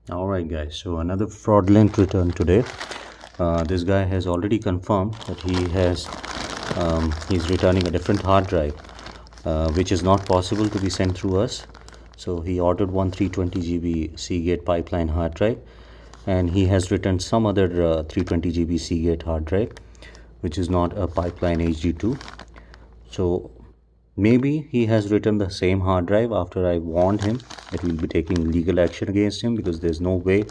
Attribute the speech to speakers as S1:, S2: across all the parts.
S1: Alright guys, so another fraudulent return today. This guy has already confirmed that he's returning a different hard drive, which is not possible to be sent through us. So he ordered one 320 GB Seagate pipeline hard drive, and he has returned some other 320 GB Seagate hard drive, which is not a pipeline HD2. So maybe he has written the same hard drive after I warned him that we'll be taking legal action against him, because there's no way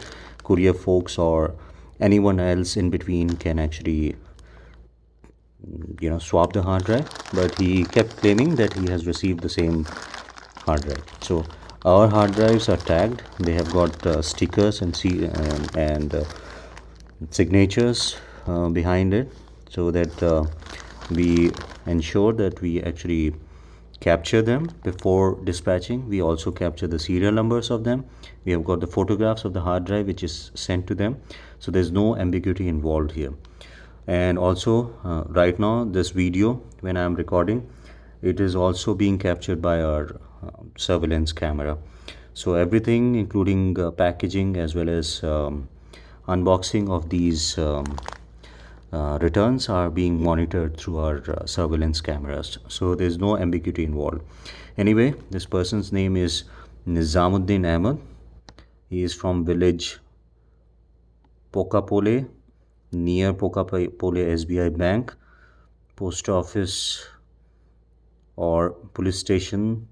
S1: courier folks or anyone else in between can actually swap the hard drive. But he kept claiming that he has received the same hard drive. So our hard drives are tagged. They have got stickers and signatures behind it, so that we ensure that we actually capture them before dispatching. We also capture the serial numbers of them. We have got the photographs of the hard drive which is sent to them, so there's no ambiguity involved here. And also right now, this video, when I'm recording, it is also being captured by our surveillance camera. So everything, including packaging as well as unboxing of these returns, are being monitored through our surveillance cameras. So there's no ambiguity involved. Anyway, this person's name is Nizamuddin Ahmed. He is from village Pokapole, near Pokapole SBI Bank, post office or police station,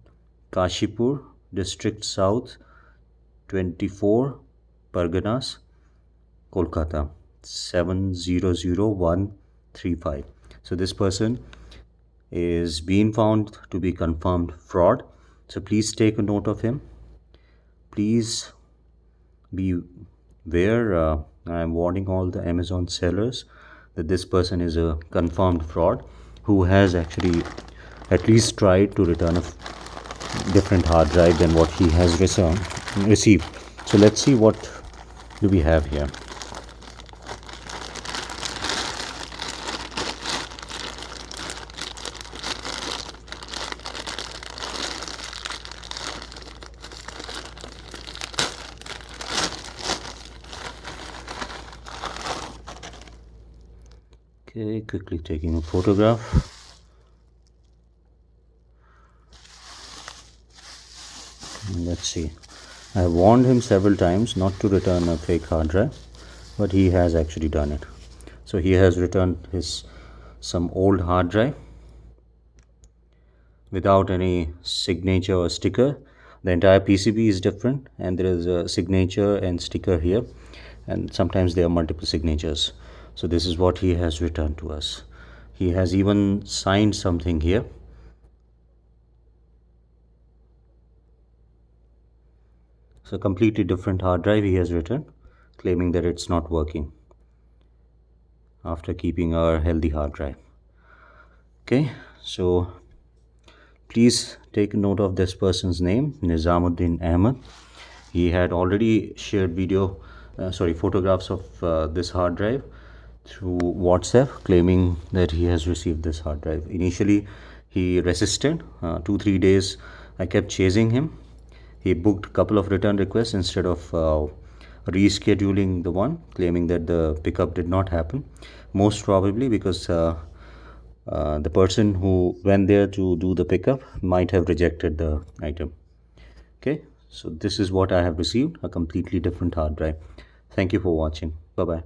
S1: Kashipur, District South, 24, Parganas, Kolkata, 700135. So this person is being found to be confirmed fraud. So please take a note of him. Please beware. I am warning all the Amazon sellers that this person is a confirmed fraud who has actually at least tried to return a different hard drive than what he has received. So let's see what do we have here. Okay, quickly taking a photograph. Let's see. I warned him several times not to return a fake hard drive, but he has actually done it. So he has returned some old hard drive without any signature or sticker. The entire PCB is different, and there is a signature and sticker here, and sometimes there are multiple signatures. So this is what he has returned to us. He has even signed something here. So completely different hard drive he has returned, claiming that it's not working after keeping our healthy hard drive. Okay, so please take note of this person's name, Nizamuddin Ahmed. He had already shared photographs of this hard drive through WhatsApp, claiming that he has received this hard drive. Initially, he resisted. 2-3 days, I kept chasing him. He booked a couple of return requests instead of rescheduling the one, claiming that the pickup did not happen. Most probably because the person who went there to do the pickup might have rejected the item. Okay, so this is what I have received, a completely different hard drive. Thank you for watching. Bye bye.